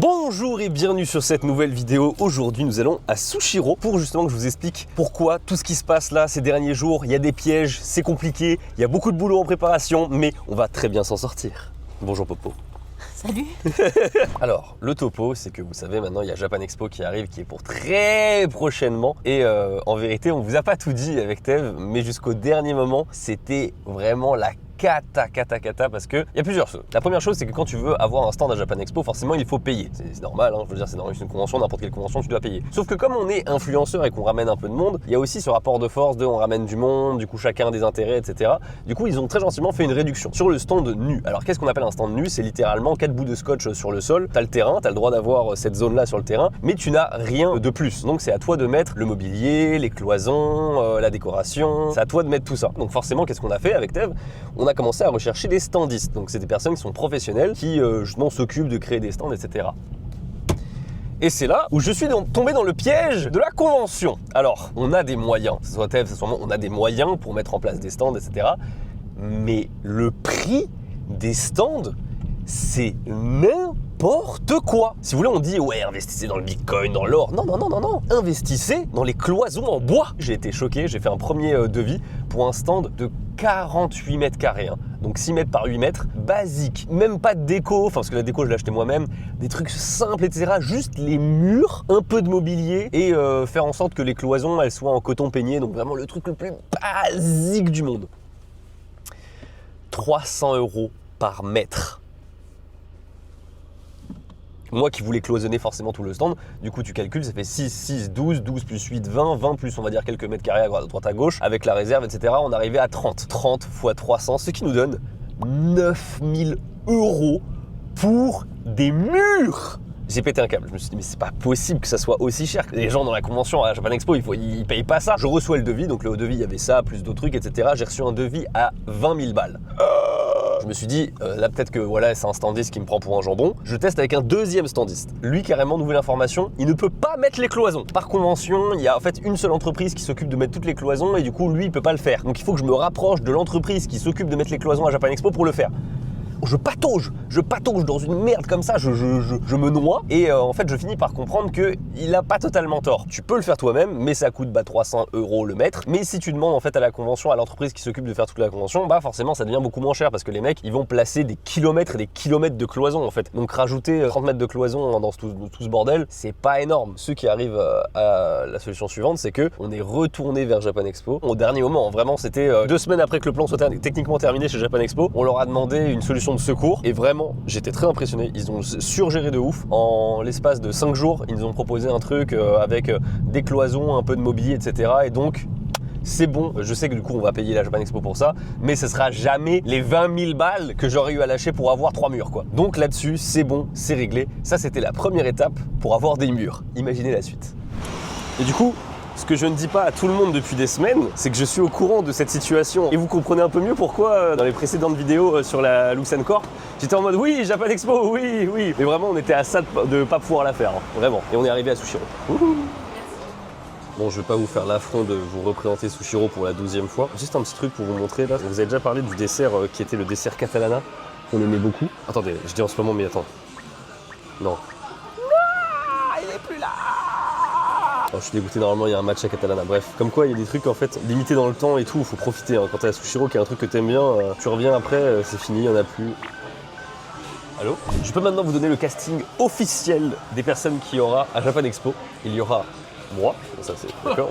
Bonjour et bienvenue sur cette nouvelle vidéo. Aujourd'hui nous allons à Sushiro pour justement que je vous explique pourquoi tout ce qui se passe là ces derniers jours, il y a des pièges, c'est compliqué, il y a beaucoup de boulot en préparation, mais on va très bien s'en sortir. Bonjour Popo. Salut. Alors, le topo, c'est que vous savez maintenant il y a Japan Expo qui arrive, qui est pour très prochainement. Et en vérité, on vous a pas tout dit avec Tev, mais jusqu'au dernier moment, c'était vraiment la cata parce que il y a plusieurs choses. La première chose, c'est que quand tu veux avoir un stand à Japan Expo, forcément il faut payer. C'est normal, hein, je veux dire, c'est dans une convention, n'importe quelle convention, tu dois payer. Sauf que comme on est influenceur et qu'on ramène un peu de monde, il y a aussi ce rapport de force de on ramène du monde, du coup chacun a des intérêts, etc. Du coup, ils ont très gentiment fait une réduction sur le stand nu. Alors qu'est-ce qu'on appelle un stand nu? C'est littéralement 4 bouts de scotch sur le sol. T'as le terrain, t'as le droit d'avoir cette zone-là sur le terrain, mais tu n'as rien de plus. Donc c'est à toi de mettre le mobilier, les cloisons, la décoration. C'est à toi de mettre tout ça. Donc forcément, qu'est-ce qu'on a fait avec Tev? On a commencé à rechercher des standistes. Donc c'est des personnes qui sont professionnelles, qui justement s'occupent de créer des stands, etc. Et c'est là où je suis tombé dans le piège de la convention. Alors, on a des moyens, que ce soit Tev, que ce soit moi, on a des moyens pour mettre en place des stands, etc. Mais le prix des stands, c'est n'importe quoi. Si vous voulez, on dit ouais, investissez dans le bitcoin, dans l'or. Non, investissez dans les cloisons en bois. J'ai été choqué, j'ai fait un premier devis pour un stand de 48 mètres carrés. Hein. Donc 6 mètres par 8 mètres, basique. Même pas de déco, enfin parce que la déco je l'ai acheté moi-même. Des trucs simples, etc. Juste les murs, un peu de mobilier et faire en sorte que les cloisons elles soient en coton peigné. Donc vraiment le truc le plus basique du monde. 300 € par mètre. Moi qui voulais cloisonner forcément tout le stand, du coup tu calcules, ça fait 6, 12 plus 8, 20 plus on va dire quelques mètres carrés à droite à gauche, avec la réserve, etc. On arrivait à 30. 30 x 300, ce qui nous donne 9000 € pour des murs. J'ai pété un câble, je me suis dit mais c'est pas possible que ça soit aussi cher. Les gens dans la convention à Japan Expo, ils payent pas ça. Je reçois le devis, donc le devis il y avait ça, plus d'autres trucs, etc. J'ai reçu un devis à 20 000 balles. Je me suis dit, là peut-être que voilà, c'est un standiste qui me prend pour un jambon. Je teste avec un deuxième standiste. Lui, carrément, nouvelle information, il ne peut pas mettre les cloisons. Par convention, il y a en fait une seule entreprise qui s'occupe de mettre toutes les cloisons et du coup, lui, il peut pas le faire. Donc il faut que je me rapproche de l'entreprise qui s'occupe de mettre les cloisons à Japan Expo pour le faire. Je patauge dans une merde comme ça, je me noie et en fait je finis par comprendre qu'il a pas totalement tort. Tu peux le faire toi-même, mais ça coûte 300 € le mètre. Mais si tu demandes en fait à la convention, à l'entreprise qui s'occupe de faire toute la convention, bah forcément ça devient beaucoup moins cher parce que les mecs ils vont placer des kilomètres et des kilomètres de cloisons en fait. Donc rajouter 30 mètres de cloisons dans tout ce bordel, c'est pas énorme. Ceux qui arrivent à la solution suivante, c'est que on est retourné vers Japan Expo au dernier moment. Vraiment c'était 2 semaines après que le plan soit techniquement terminé chez Japan Expo. On leur a demandé une solution de secours et vraiment j'étais très impressionné, ils ont surgéré de ouf. En l'espace de 5 jours ils nous ont proposé un truc avec des cloisons, un peu de mobilier, etc. Et donc c'est bon, je sais que du coup on va payer la Japan Expo pour ça, mais ce sera jamais les 20 000 balles que j'aurais eu à lâcher pour avoir 3 murs quoi. Donc là-dessus c'est bon, c'est réglé. Ça c'était la première étape pour avoir des murs. Imaginez la suite. Et du coup, ce que je ne dis pas à tout le monde depuis des semaines, c'est que je suis au courant de cette situation. Et vous comprenez un peu mieux pourquoi, dans les précédentes vidéos sur la Lucent Corp, j'étais en mode oui, Japan Expo, oui. Mais vraiment, on était à ça de ne pas pouvoir la faire, hein, vraiment. Et on est arrivé à Sushiro. Ouhou. Bon, je vais pas vous faire l'affront de vous représenter Sushiro pour la 12e fois. Juste un petit truc pour vous montrer là. Vous avez déjà parlé du dessert qui était le dessert catalana, qu'on aimait beaucoup. Attendez, je dis en ce moment, mais attends. Non. Il est plus là. Oh, je suis dégoûté, normalement il y a un match à Catalana, bref. Comme quoi il y a des trucs en fait limités dans le temps et tout, il faut profiter. Hein. Quand t'es à Sushiro, qui est un truc que t'aimes bien, tu reviens après, c'est fini, il n'y en a plus. Allô? Je peux maintenant vous donner le casting officiel des personnes qu'il y aura à Japan Expo. Il y aura moi, ça c'est d'accord,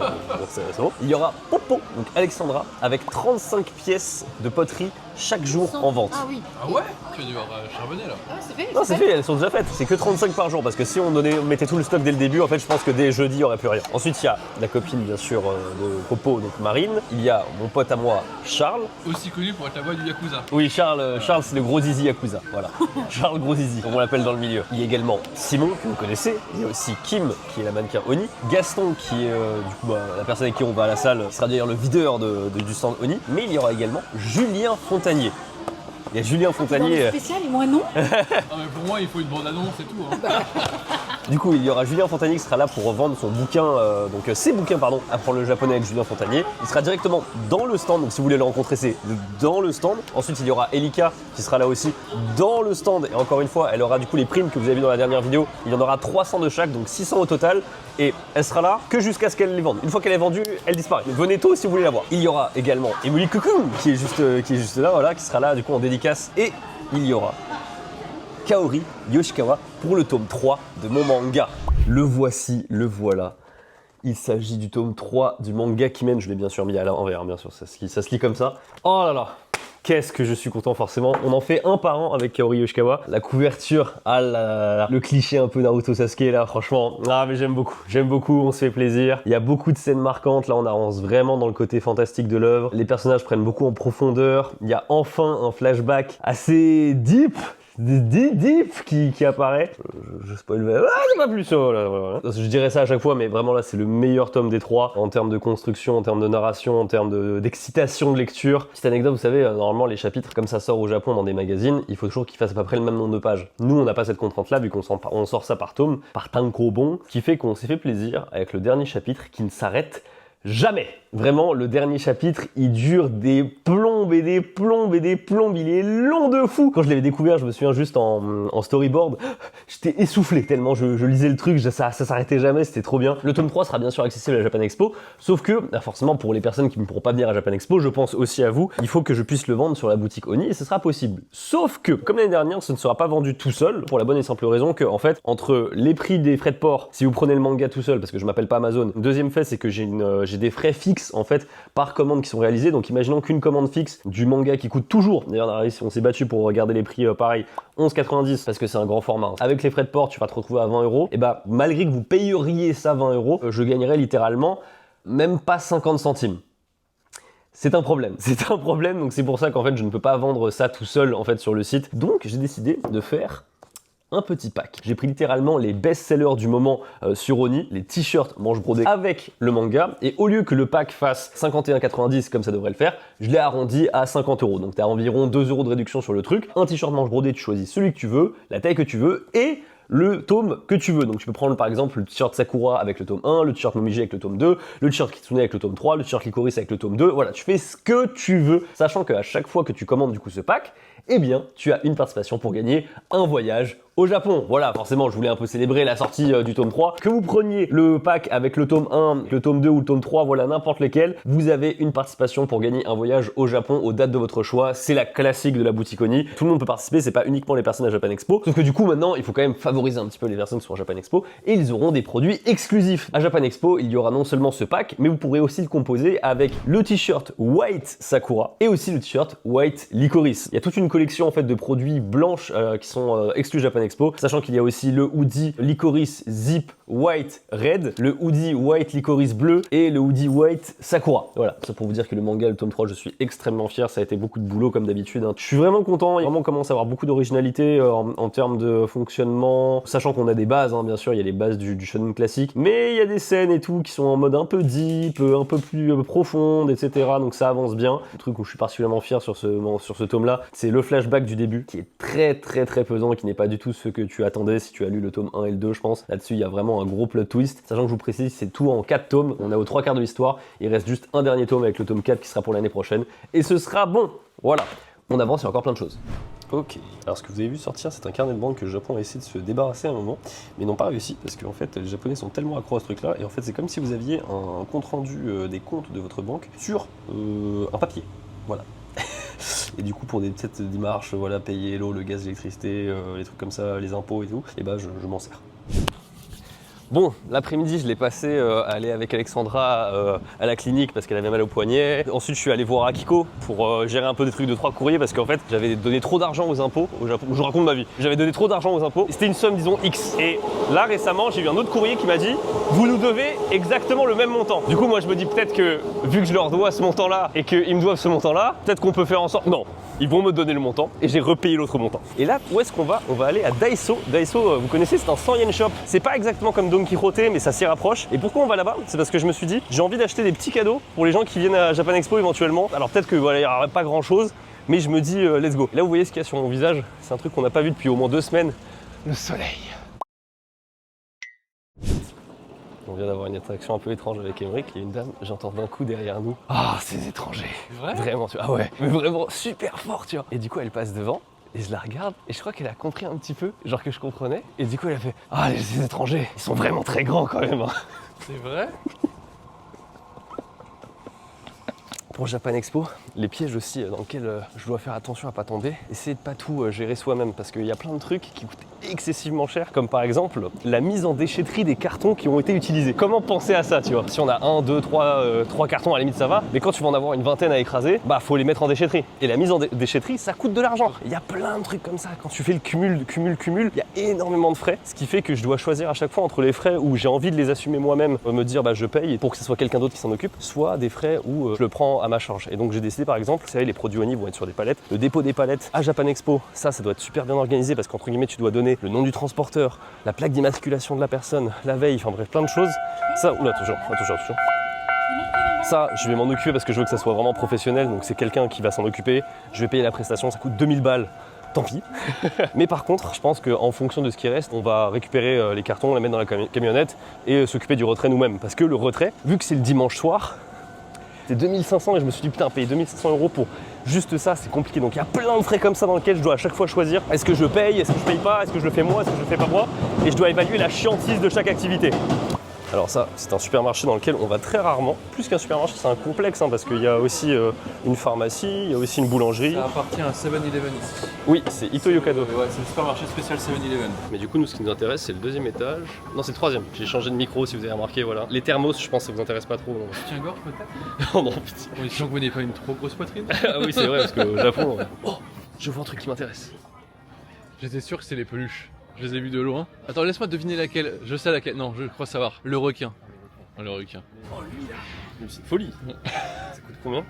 c'est bon. Il y aura Popo, donc Alexandra, avec 35 pièces de poterie chaque jour en vente. Ah oui. Ah ouais? Tu vas devoir charbonner là. Ah c'est fait. Non, c'est fait, elles sont déjà faites. C'est que 35 par jour parce que si on mettait tout le stock dès le début, en fait, je pense que dès jeudi, il n'y aurait plus rien. Ensuite, il y a la copine, bien sûr, de Popo, donc Marine. Il y a mon pote à moi, Charles. Aussi connu pour être la voix du Yakuza. Oui, Charles, c'est le gros zizi Yakuza. Voilà. Charles Gros Zizi, comme on l'appelle dans le milieu. Il y a également Simon, que vous connaissez. Il y a aussi Kim, qui est la mannequin Oni. Gaston, qui est du coup la personne avec qui on va à la salle, sera d'ailleurs le videur du stand Oni. Mais il y aura également Julien Fontanier. Il y a Julien Fontanier. Spécial et moi non. Ah mais pour moi il faut une bande annonce et tout. Hein. Du coup, il y aura Julien Fontanier qui sera là pour vendre son bouquin, ses bouquins, pardon, Apprendre le japonais avec Julien Fontanier. Il sera directement dans le stand, donc si vous voulez le rencontrer, c'est dans le stand. Ensuite, il y aura Elika qui sera là aussi dans le stand. Et encore une fois, elle aura du coup les primes que vous avez vu dans la dernière vidéo. Il y en aura 300 de chaque, donc 600 au total. Et elle sera là que jusqu'à ce qu'elle les vende. Une fois qu'elle est vendue, elle disparaît. Donc venez tôt si vous voulez la voir. Il y aura également Emily Coucou qui est juste là, voilà, qui sera là du coup en dédicace. Et il y aura Kaori Yoshikawa pour le tome 3 de mon manga. Le voici, le voilà. Il s'agit du tome 3 du manga Kimen. Je l'ai bien sûr mis à l'envers, bien sûr, ça se lit comme ça. Oh là là, qu'est-ce que je suis content forcément. On en fait un par an avec Kaori Yoshikawa. La couverture, ah là là, le cliché un peu Naruto Sasuke là, franchement. Ah mais j'aime beaucoup, on se fait plaisir. Il y a beaucoup de scènes marquantes, là on avance vraiment dans le côté fantastique de l'œuvre. Les personnages prennent beaucoup en profondeur. Il y a enfin un flashback assez deep qui apparaît. Je spoil. C'est pas plus ça. Voilà. Je dirais ça à chaque fois, mais vraiment là, c'est le meilleur tome des 3 en termes de construction, en termes de narration, en termes d'excitation de lecture. Petite anecdote, vous savez, normalement, les chapitres, comme ça sort au Japon dans des magazines, il faut toujours qu'ils fassent à peu près le même nombre de pages. Nous, on n'a pas cette contrainte-là, vu qu'on sort ça par tome, par tankobon, ce qui fait qu'on s'est fait plaisir avec le dernier chapitre qui ne s'arrête jamais. Vraiment, le dernier chapitre, il dure des plombes et des plombes et des plombes. Il est long de fou. Quand je l'avais découvert, je me souviens juste en storyboard, j'étais essoufflé tellement je lisais le truc, ça s'arrêtait jamais, c'était trop bien. Le tome 3 sera bien sûr accessible à Japan Expo, sauf que, forcément, pour les personnes qui ne pourront pas venir à Japan Expo, je pense aussi à vous, il faut que je puisse le vendre sur la boutique Oni et ce sera possible. Sauf que, comme l'année dernière, ce ne sera pas vendu tout seul, pour la bonne et simple raison que, en fait, entre les prix des frais de port, si vous prenez le manga tout seul, parce que je m'appelle pas Amazon, deuxième fait, c'est que j'ai des frais fixes en fait par commande qui sont réalisés. Donc imaginons qu'une commande fixe du manga qui coûte toujours, d'ailleurs on s'est battu pour regarder les prix pareil, 11,90 parce que c'est un grand format. Avec les frais de port, tu vas te retrouver à 20 €. Et bah malgré que vous payeriez ça 20 €, je gagnerais littéralement même pas 50 centimes. C'est un problème, donc c'est pour ça qu'en fait je ne peux pas vendre ça tout seul en fait sur le site. Donc j'ai décidé de faire un petit pack. J'ai pris littéralement les best-sellers du moment sur Oni, les t-shirts manches brodées avec le manga, et au lieu que le pack fasse 51,90 comme ça devrait le faire, je l'ai arrondi à 50 €. Donc tu as environ 2 € de réduction sur le truc. Un t-shirt manche brodée, tu choisis celui que tu veux, la taille que tu veux, et le tome que tu veux. Donc tu peux prendre par exemple le t-shirt Sakura avec le tome 1, le t-shirt Momiji avec le tome 2, le t-shirt Kitsune avec le tome 3, le t-shirt Licorice avec le tome 2, voilà, tu fais ce que tu veux, sachant qu'à chaque fois que tu commandes du coup ce pack, eh bien tu as une participation pour gagner un voyage au Japon. Voilà, forcément je voulais un peu célébrer la sortie du tome 3. Que vous preniez le pack avec le tome 1, le tome 2 ou le tome 3, voilà, n'importe lequel, vous avez une participation pour gagner un voyage au Japon aux dates de votre choix. C'est la classique de la boutique Oni. Tout le monde peut participer, c'est pas uniquement les personnes à Japan Expo. Sauf que du coup maintenant, il faut quand même favoriser un petit peu les personnes qui sont à Japan Expo et ils auront des produits exclusifs. À Japan Expo, il y aura non seulement ce pack, mais vous pourrez aussi le composer avec le t-shirt White Sakura et aussi le t-shirt White Licorice. Il y a toute une collection en fait de produits blanches qui sont exclus Japan Expo, sachant qu'il y a aussi le hoodie Licorice Zip White Red, le hoodie White Licorice Bleu et le hoodie White Sakura. Voilà, ça pour vous dire que le manga, le tome 3, je suis extrêmement fier, ça a été beaucoup de boulot comme d'habitude. Je suis vraiment content, il vraiment commence à avoir beaucoup d'originalité en termes de fonctionnement, sachant qu'on a des bases, bien sûr, il y a les bases du shonen classique, mais il y a des scènes et tout qui sont en mode un peu deep, un peu plus profonde, etc. Donc ça avance bien. Le truc où je suis particulièrement fier sur ce tome-là, c'est le flashback du début, qui est très pesant, qui n'est pas du tout ce que tu attendais si tu as lu le tome 1 et le 2, je pense. Là-dessus, il y a vraiment un gros plot twist, sachant que je vous précise, c'est tout en 4 tomes, on est aux 3 quarts de l'histoire, il reste juste un dernier tome avec le tome 4 qui sera pour l'année prochaine, et ce sera bon. Voilà, on avance, il y a encore plein de choses. Ok, alors ce que vous avez vu sortir, c'est un carnet de bande que le Japon a essayé de se débarrasser à un moment, mais n'ont pas réussi, parce qu'en fait, les Japonais sont tellement accros à ce truc-là, et en fait, c'est comme si vous aviez un compte-rendu des comptes de votre banque sur un papier. Voilà. Et du coup, pour des petites démarches, voilà, payer l'eau, le gaz, l'électricité, les trucs comme ça, les impôts et tout, et bah je m'en sers. Bon, l'après-midi, je l'ai passé à aller avec Alexandra à la clinique parce qu'elle avait mal au poignet. Ensuite, je suis allé voir Akiko pour gérer un peu des trucs de 3 courriers parce qu'en fait, j'avais donné trop d'argent aux impôts au Japon. Je raconte ma vie. J'avais donné trop d'argent aux impôts. C'était une somme, disons, X. Et là, récemment, j'ai eu un autre courrier qui m'a dit « Vous nous devez exactement le même montant ». Du coup, moi, je me dis peut-être que, vu que je leur dois ce montant-là et qu'ils me doivent ce montant-là, peut-être qu'on peut faire en sorte… Non, ils vont me donner le montant et j'ai repayé l'autre montant. Et là, où est-ce qu'on va ? On va aller à Daiso. Daiso, vous connaissez, c'est un 100 yen shop. C'est pas exactement comme Don Quijote, mais ça s'y rapproche. Et pourquoi on va là-bas ? C'est parce que je me suis dit, j'ai envie d'acheter des petits cadeaux pour les gens qui viennent à Japan Expo éventuellement. Alors peut-être que voilà, il n'y aura pas grand-chose, mais je me dis, let's go. Et là, vous voyez ce qu'il y a sur mon visage, c'est un truc qu'on n'a pas vu depuis au moins 2 semaines. Le soleil. On vient d'avoir une interaction un peu étrange avec Emeric. Il y a une dame, j'entends d'un coup derrière nous. Ah, ces étrangers. Vrai? Vraiment, tu vois. Ah ouais, mais vraiment super fort, tu vois. Et du coup, elle passe devant. Et je la regarde et je crois qu'elle a compris un petit peu, genre que je comprenais. Et du coup, elle a fait ah, les étrangers, ils sont vraiment très grands quand même. C'est vrai? Pour Japan Expo, les pièges aussi dans lesquels je dois faire attention à pas tomber, essayer de pas tout gérer soi-même parce qu'il y a plein de trucs qui coûtent excessivement cher, comme par exemple la mise en déchetterie des cartons qui ont été utilisés. Comment penser à ça, tu vois? Si on a 1, 2, 3 cartons, à la limite ça va, mais quand tu vas en avoir une vingtaine à écraser, bah faut les mettre en déchetterie. Et la mise en déchetterie, ça coûte de l'argent. Il y a plein de trucs comme ça. Quand tu fais le cumul, il y a énormément de frais, ce qui fait que je dois choisir à chaque fois entre les frais où j'ai envie de les assumer moi-même, me dire bah je paye pour que ce soit quelqu'un d'autre qui s'en occupe, soit des frais où je le prends à ma charge. Et donc j'ai décidé par exemple, vous savez, les produits Oni vont être sur des palettes. Le dépôt des palettes à Japan Expo, ça doit être super bien organisé parce qu'entre guillemets tu dois donner le nom du transporteur, la plaque d'immatriculation de la personne, la veille, enfin bref plein de choses. Ça, oula attention. Ça, je vais m'en occuper parce que je veux que ça soit vraiment professionnel, donc c'est quelqu'un qui va s'en occuper. Je vais payer la prestation, ça coûte 2000 balles. Tant pis. Mais par contre, je pense qu'en fonction de ce qui reste, on va récupérer les cartons, les mettre dans la camionnette et s'occuper du retrait nous-mêmes. Parce que le retrait, vu que c'est le dimanche soir, c'est 2500 et je me suis dit putain, payer 2500 € pour juste ça, c'est compliqué. Donc il y a plein de frais comme ça dans lesquels je dois à chaque fois choisir est-ce que je paye, est-ce que je paye pas, est-ce que je le fais moi, est-ce que je le fais pas moi, et je dois évaluer la chiantise de chaque activité. Alors ça, c'est un supermarché dans lequel on va très rarement. Plus qu'un supermarché, c'est un complexe parce qu'il y a aussi une pharmacie, il y a aussi une boulangerie. Ça appartient à 7-Eleven ici. Oui, c'est Ito Yokado. Ouais, c'est le supermarché spécial 7-Eleven. Mais du coup, nous, ce qui nous intéresse, c'est le deuxième étage. Non, c'est le troisième. J'ai changé de micro, si vous avez remarqué, voilà. Les thermos, je pense que ça vous intéresse pas trop. Soutien-gorge peut-être? Non, non, pitié. On est sûr que vous n'avez pas une trop grosse poitrine? Ah oui, c'est vrai, parce qu'au Japon... Oh, je vois un truc qui m'intéresse. J'étais sûr que c'est les peluches. Je les ai vus de loin. Attends, laisse-moi deviner laquelle. Je sais laquelle. Non, je crois savoir. Le requin. Oh, le requin. Oh, lui là. C'est une folie. Ça coûte combien?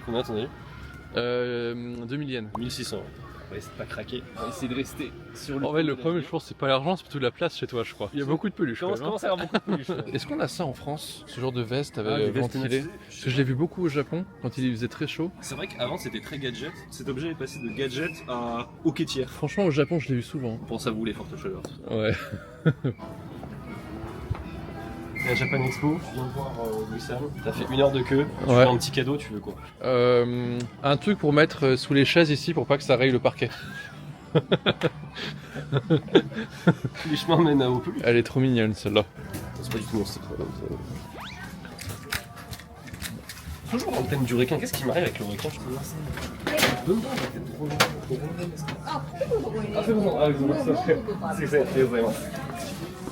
Combien, ton avis 2000 yens. 1600. On va essayer de pas craquer. On va essayer de rester sur le... En fait, le problème, je pense, c'est pas l'argent, c'est plutôt la place chez toi, je crois. Il y a beaucoup de peluches. Commence à avoir beaucoup de peluches. Est-ce qu'on a ça en France? Ce genre de veste avec des vestes ventilé? climatisées. Parce que je l'ai vu beaucoup au Japon, quand il faisait très chaud. C'est vrai qu'avant c'était très gadget. Cet objet est passé de gadget à hoquetière. Franchement, au Japon, je l'ai vu souvent. Pense à vous les fortes chaleurs. Ouais. À Japan Expo, je viens de voir Louis-Sam. T'as fait 1 heure de queue. Tu Ouais. veux un petit cadeau, tu veux quoi? Un truc pour mettre sous les chaises ici pour pas que ça raye le parquet. Les chemins mènent à Opus. Elle est trop mignonne celle-là. C'est pas du tout mon style. Toujours dans le thème du requin, qu'est-ce qui m'arrive avec le requin? Donne-moi la tête de requin. Ah, fais-moi ça. Ah, c'est ça, c'est vraiment.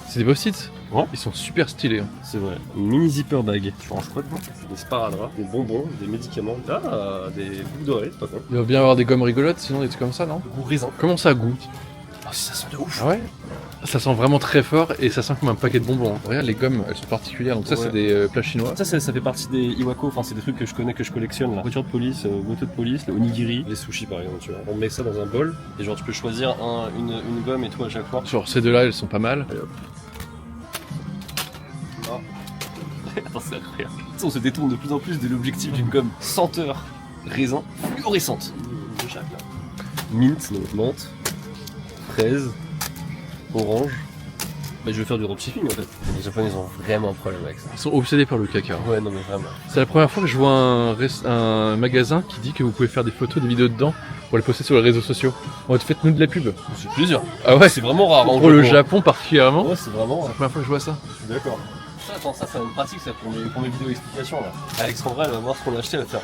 C'est des post-it. Ouais. Ils sont super stylés. Hein. C'est vrai. Une mini zipper bag. Tu ranges quoi dedans? Des sparadraps, des bonbons, des médicaments. Ah, des boucles d'oreilles, c'est pas con. Il va bien avoir des gommes rigolotes, sinon des trucs comme ça, non? Goût raisin. Comment ça goûte? Oh, ça sent de ouf. Ah ouais? Ça sent vraiment très fort et ça sent comme un paquet de bonbons. Hein. Regarde, les gommes, elles sont particulières. Donc ça, Ouais. c'est des plats chinois. Ça fait partie des Iwako, enfin c'est des trucs que je connais, que je collectionne là. Voiture de police, moto de police, le onigiri, les sushis par exemple, tu vois. On met ça dans un bol et genre tu peux choisir une gomme et tout à chaque fois. Genre ces deux-là, elles sont pas mal. Allez, hop. Ah. Attends, c'est incroyable. Tu sais, on se détourne de plus en plus de l'objectif d'une gomme senteur raisin fluorescente. De chaque là. Mint, donc menthe, fraise, orange. Bah, je vais faire du dropshipping en fait. Les Japonais ont vraiment un problème avec ça. Ils sont obsédés par le caca. Ouais, non mais vraiment. C'est la première fois que je vois un magasin qui dit que vous pouvez faire des photos, des vidéos dedans pour les poster sur les réseaux sociaux. En fait, faites-nous de la pub. C'est plaisir. Ah ouais? C'est vraiment rare. Pour le Japon particulièrement. Ouais, c'est vraiment. C'est la première fois que je vois ça. Je suis d'accord. Ça, attends, ça c'est une pratique ça pour mes vidéos explications là. Alexandra, elle va voir ce qu'on a acheté, elle va faire.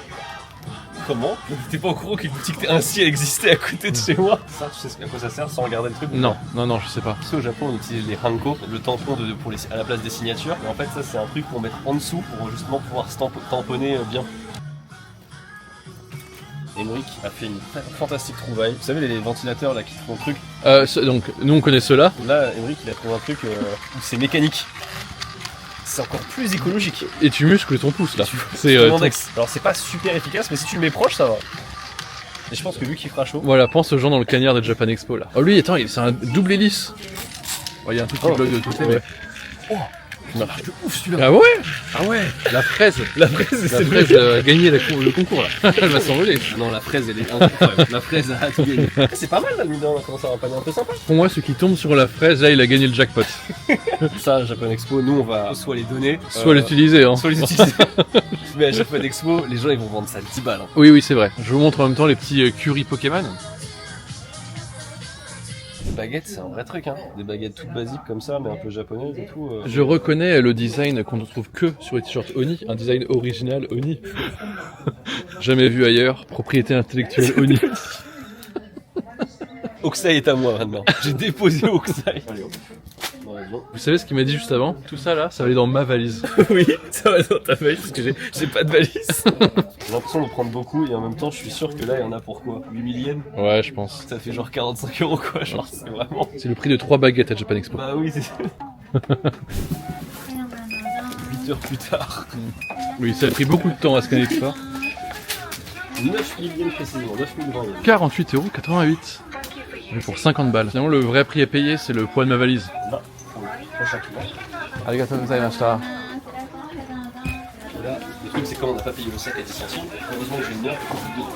Comment? T'es pas au courant qu'une boutique ainsi elle existait à côté de chez moi? Ça, tu sais à quoi ça sert sans regarder le truc? Non, je sais pas. Tu sais, au Japon, on utilise les hanko, le tampon à la place des signatures. Et en fait, ça, c'est un truc pour mettre en dessous pour justement pouvoir tamponner bien. Emeric a fait une fantastique trouvaille. Vous savez, les ventilateurs là qui font le truc. Donc, nous on connaît ceux-là. Là, Emeric il a trouvé un truc où c'est mécanique. C'est encore plus écologique. Et tu muscles ton pouce là. C'est Ton index. Alors, c'est pas super efficace, mais si tu le mets proche, ça va. Et je pense que vu qu'il fera chaud. Voilà, pense aux gens dans le cagnard de Japan Expo là. Oh lui, attends, c'est un double hélice. Oh, il y a un truc qui bloque de côté. ouais. Mais... Oh, Il marche de ouf celui-là. Ah ouais? Ah ouais. La fraise, a gagné le concours là. Elle va s'envoler. Non, la fraise elle est incroyable. La fraise a tout gagné. C'est pas mal là, mine de rien, on a commencé à avoir un panier un peu sympa. Pour moi, celui qui tombe sur la fraise, là, il a gagné le jackpot. Ça, Japan Expo, nous on va soit les donner, Soit l'utiliser. Hein. soit les utiliser. Mais à Japan Expo, les gens ils vont vendre ça 10 balles. Hein. Oui, c'est vrai. Je vous montre en même temps les petits curry Pokémon. Les baguettes, c'est un vrai truc, hein. Des baguettes toutes basiques comme ça, mais un peu japonaises et tout. Je reconnais le design qu'on ne trouve que sur les t-shirts Oni, un design original Oni. Jamais vu ailleurs, propriété intellectuelle Oni. Okusai est à moi maintenant. J'ai déposé Okusai. Allez, hop. Vous savez ce qu'il m'a dit juste avant? Tout ça là, ça va aller dans ma valise. Oui, ça va dans ta valise parce que j'ai pas de valise. J'ai l'impression de prendre beaucoup et en même temps je suis sûr que là il y en a pour quoi 8 000 yens. Ouais, je pense. Ça fait genre 45 € quoi, genre c'est vraiment... C'est le prix de 3 baguettes à Japan Expo. Bah oui, c'est ça. 8 heures plus tard. Oui, ça a pris beaucoup de temps à scanner tout ça. 9 000 yens précisément, 9 020 yens. 48,88 €. Mais pour 50 balles. Finalement, le vrai prix à payer, c'est le poids de ma valise. Là, pour le prochain client. Arigatou gozaimashita. Là, le truc c'est comme on n'a pas payé le sac à 10 centimes, heureusement que j'ai une heure pour plus de...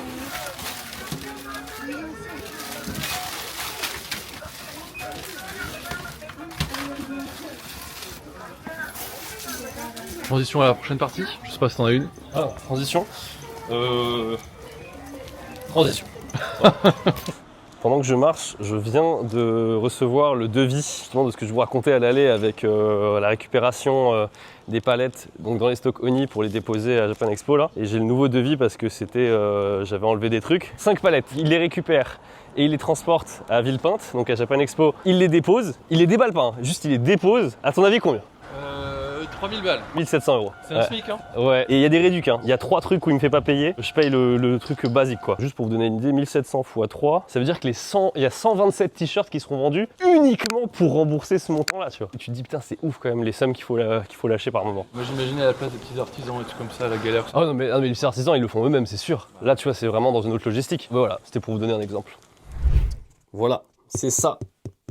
Transition à la prochaine partie. Je sais pas si t'en as une. Ah, transition. Transition. Pendant que je marche, je viens de recevoir le devis justement de ce que je vous racontais à l'aller avec la récupération des palettes donc dans les stocks Oni pour les déposer à Japan Expo là. Et j'ai le nouveau devis parce que c'était, j'avais enlevé des trucs. 5 palettes, il les récupère et il les transporte à Villepinte, donc à Japan Expo. Il les dépose, il les déballe pas, hein, juste il les dépose. À ton avis combien? 3000 balles. 1700 €. C'est un SMIC, hein? Ouais, et il y a des réducs, hein. Il y a 3 trucs où il me fait pas payer. Je paye le truc basique, quoi. Juste pour vous donner une idée, 1700 x 3, ça veut dire que il y a 127 t-shirts qui seront vendus uniquement pour rembourser ce montant-là, tu vois. Et tu te dis, putain, c'est ouf quand même les sommes qu'il faut lâcher par moment. Moi, j'imaginais à la place des petits artisans et tout comme ça, la galère. Ah non, mais les petits artisans, ils le font eux-mêmes, c'est sûr. Là, tu vois, c'est vraiment dans une autre logistique. Mais voilà, c'était pour vous donner un exemple. Voilà, c'est ça,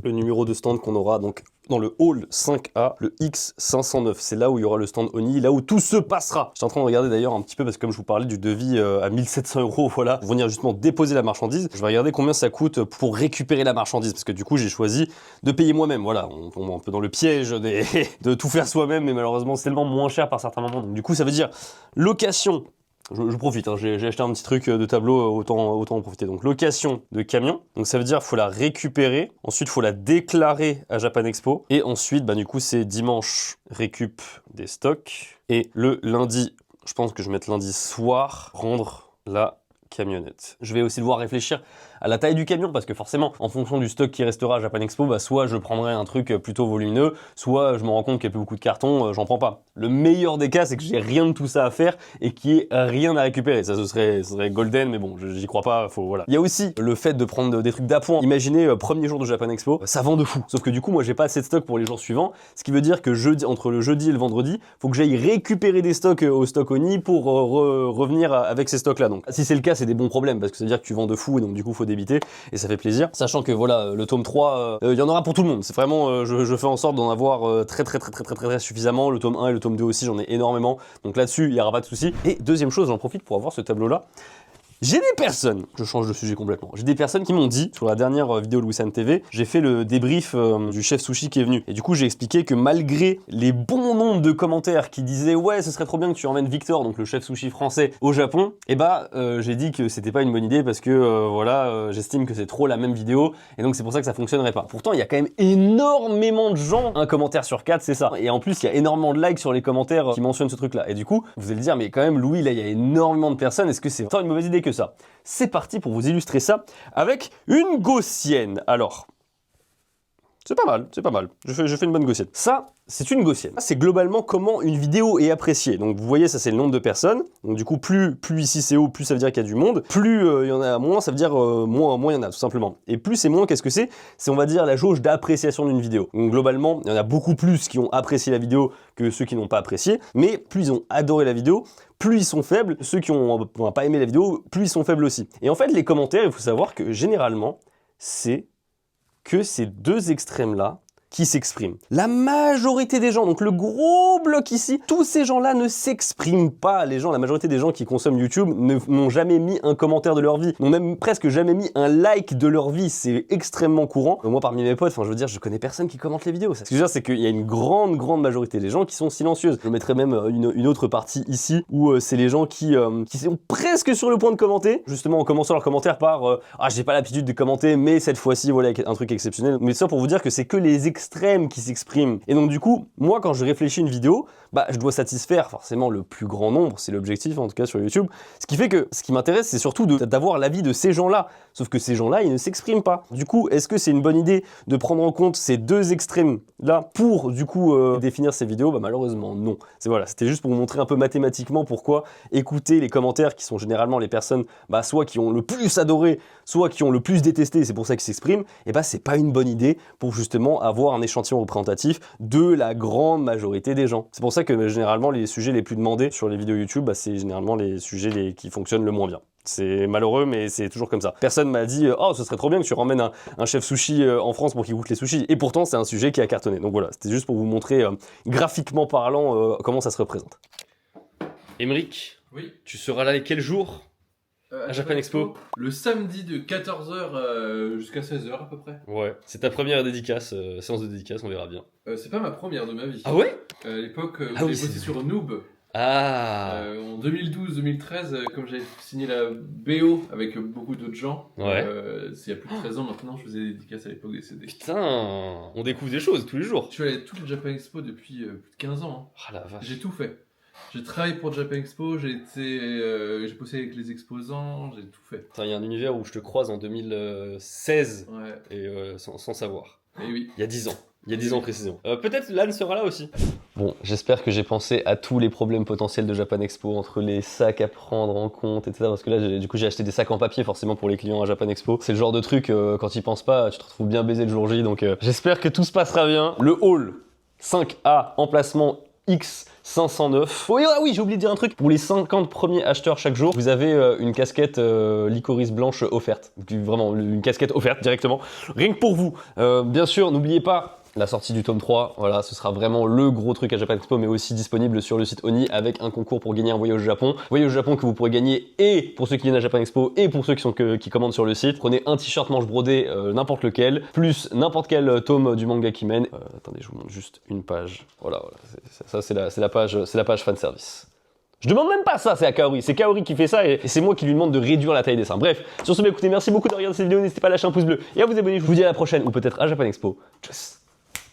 le numéro de stand qu'on aura donc dans le hall 5A, le X509. C'est là où il y aura le stand Oni, là où tout se passera. J'étais en train de regarder d'ailleurs un petit peu, parce que comme je vous parlais du devis à 1700 €, voilà, pour venir justement déposer la marchandise. Je vais regarder combien ça coûte pour récupérer la marchandise, parce que du coup, j'ai choisi de payer moi-même. Voilà, on tombe un peu dans le piège de tout faire soi-même, mais malheureusement, c'est tellement moins cher par certains moments. Donc du coup, ça veut dire location. Je profite, hein, j'ai acheté un petit truc de tableau, autant en profiter. Donc location de camion, donc ça veut dire qu'il faut la récupérer, ensuite il faut la déclarer à Japan Expo, et ensuite bah, du coup c'est dimanche récup des stocks, et le lundi, je pense que je vais mettre lundi soir, rendre la camionnette. Je vais aussi devoir réfléchir à la taille du camion parce que forcément en fonction du stock qui restera à Japan Expo, bah, soit je prendrai un truc plutôt volumineux, soit je me rends compte qu'il n'y a plus beaucoup de cartons, j'en prends pas. Le meilleur des cas c'est que j'ai rien de tout ça à faire et qu'il n'y ait rien à récupérer. Ça ce serait golden, mais bon j'y crois pas, faut voilà. Il y a aussi le fait de prendre des trucs d'appoint. Imaginez premier jour de Japan Expo, ça vend de fou. Sauf que du coup moi j'ai pas assez de stock pour les jours suivants, ce qui veut dire que entre le jeudi et le vendredi, faut que j'aille récupérer des stocks au stock Oni pour revenir avec ces stocks là. Donc si c'est le cas c'est des bons problèmes parce que ça veut dire que tu vends de fou et donc du coup faut débiter et ça fait plaisir. Sachant que voilà, le tome 3, il y en aura pour tout le monde. C'est vraiment, je fais en sorte d'en avoir très suffisamment. Le tome 1 et le tome 2 aussi, j'en ai énormément. Donc là-dessus, il n'y aura pas de souci. Et deuxième chose, j'en profite pour avoir ce tableau-là. J'ai des personnes, je change de sujet complètement, j'ai des personnes qui m'ont dit, sur la dernière vidéo de Louis-San TV, j'ai fait le débrief du chef sushi qui est venu. Et du coup, j'ai expliqué que malgré les bons nombres de commentaires qui disaient « Ouais, ce serait trop bien que tu emmènes Victor, donc le chef sushi français, au Japon », et bah, j'ai dit que c'était pas une bonne idée parce que, voilà, j'estime que c'est trop la même vidéo, et donc c'est pour ça que ça fonctionnerait pas. Pourtant, il y a quand même énormément de gens, un commentaire sur 4, c'est ça. Et en plus, il y a énormément de likes sur les commentaires qui mentionnent ce truc-là. Et du coup, vous allez le dire, mais quand même, Louis, là, il y a énormément de personnes, est-ce que c'est tant une mauvaise idée que ça? C'est parti pour vous illustrer ça avec une gaussienne. Alors, c'est pas mal, c'est pas mal. Je fais une bonne gaussienne. Ça, c'est une gaussienne. C'est globalement comment une vidéo est appréciée. Donc vous voyez, ça c'est le nombre de personnes. Donc du coup, plus ici c'est haut, plus ça veut dire qu'il y a du monde. Plus il y en a moins, ça veut dire moins il y en a tout simplement. Et plus c'est moins, qu'est-ce que c'est? C'est on va dire la jauge d'appréciation d'une vidéo. Donc globalement, il y en a beaucoup plus qui ont apprécié la vidéo que ceux qui n'ont pas apprécié. Mais plus ils ont adoré la vidéo, plus ils sont faibles. Ceux qui n'ont pas aimé la vidéo, plus ils sont faibles aussi. Et en fait, les commentaires, il faut savoir que généralement, c'est que ces deux extrêmes-là qui s'expriment. La majorité des gens, donc le gros bloc ici, tous ces gens-là ne s'expriment pas. La majorité des gens qui consomment YouTube n'ont jamais mis un commentaire de leur vie, n'ont même presque jamais mis un like de leur vie. C'est extrêmement courant. Moi, parmi mes potes, je veux dire, je connais personne qui commente les vidéos. Ce que je veux dire, c'est qu'il y a une grande majorité des gens qui sont silencieuses. Je mettrai même une autre partie ici où c'est les gens qui sont presque sur le point de commenter, justement en commençant leur commentaire par ah, j'ai pas l'habitude de commenter, mais cette fois-ci, voilà, un truc exceptionnel. Mais ça pour vous dire que c'est que les extrêmes qui s'expriment. Et donc du coup, moi quand je réfléchis une vidéo, je dois satisfaire forcément le plus grand nombre, c'est l'objectif en tout cas sur YouTube. Ce qui fait que ce qui m'intéresse, c'est surtout d'avoir l'avis de ces gens-là. Sauf que ces gens-là, ils ne s'expriment pas. Du coup, est-ce que c'est une bonne idée de prendre en compte ces deux extrêmes-là pour du coup définir ces vidéos? Malheureusement, non. C'était juste pour vous montrer un peu mathématiquement pourquoi écouter les commentaires qui sont généralement les personnes soit qui ont le plus adoré, soit qui ont le plus détesté, c'est pour ça qu'ils s'expriment, et c'est pas une bonne idée pour justement avoir un échantillon représentatif de la grande majorité des gens. C'est pour ça que généralement les sujets les plus demandés sur les vidéos YouTube, c'est généralement les sujets qui fonctionnent le moins bien. C'est malheureux, mais c'est toujours comme ça. Personne m'a dit « Oh, ce serait trop bien que tu ramènes un chef sushi en France pour qu'il goûte les sushis. » Et pourtant, c'est un sujet qui a cartonné. Donc voilà, c'était juste pour vous montrer, graphiquement parlant, comment ça se représente. Émeric, oui. Tu seras là quel jour à Japan Expo? Le samedi de 14h jusqu'à 16h à peu près. Ouais, c'est ta première dédicace, séance de dédicace, on verra bien. C'est pas ma première de ma vie. Ah ouais? À l'époque, j'ai oui, bossé sur Noob. Ah En 2012-2013, comme j'avais signé la BO avec beaucoup d'autres gens, ouais. Il y a plus de 13 ans maintenant, je faisais des dédicaces à l'époque des CD. Putain, on découvre des choses tous les jours. Je suis allé à toutes les Japan Expo depuis plus de 15 ans. Ah la vache. J'ai tout fait. J'ai travaillé pour Japan Expo, j'ai bossé avec les exposants, j'ai tout fait. Il y a un univers où je te croise en 2016 ouais. et sans savoir. Et oui. Il y a 10 ans. Il y a 10 ans précisément. Peut-être Lan sera là aussi. Bon, j'espère que j'ai pensé à tous les problèmes potentiels de Japan Expo, entre les sacs à prendre en compte, etc. Parce que là, du coup, j'ai acheté des sacs en papier forcément pour les clients à Japan Expo. C'est le genre de truc, quand ils pensent pas, tu te retrouves bien baisé le jour J. Donc j'espère que tout se passera bien. Le hall 5A, emplacement X509. Oh, oui, j'ai oublié de dire un truc. Pour les 50 premiers acheteurs chaque jour, vous avez une casquette licorice blanche offerte. Vraiment, une casquette offerte directement. Rien que pour vous. Bien sûr, n'oubliez pas la sortie du tome 3, voilà, ce sera vraiment le gros truc à Japan Expo, mais aussi disponible sur le site Oni avec un concours pour gagner un voyage au Japon. Voyage au Japon que vous pourrez gagner et pour ceux qui viennent à Japan Expo et pour ceux qui commandent sur le site. Prenez un t-shirt manche brodé, n'importe lequel, plus n'importe quel tome du manga qui mène. Attendez, je vous montre juste une page. Voilà, ça c'est la page fanservice. Je demande même pas ça, c'est à Kaori. C'est Kaori qui fait ça et c'est moi qui lui demande de réduire la taille des seins. Bref, sur ce, écoutez, merci beaucoup de regarder cette vidéo. N'hésitez pas à lâcher un pouce bleu et à vous abonner. Je vous dis à la prochaine ou peut-être à Japan Expo. Tchuss.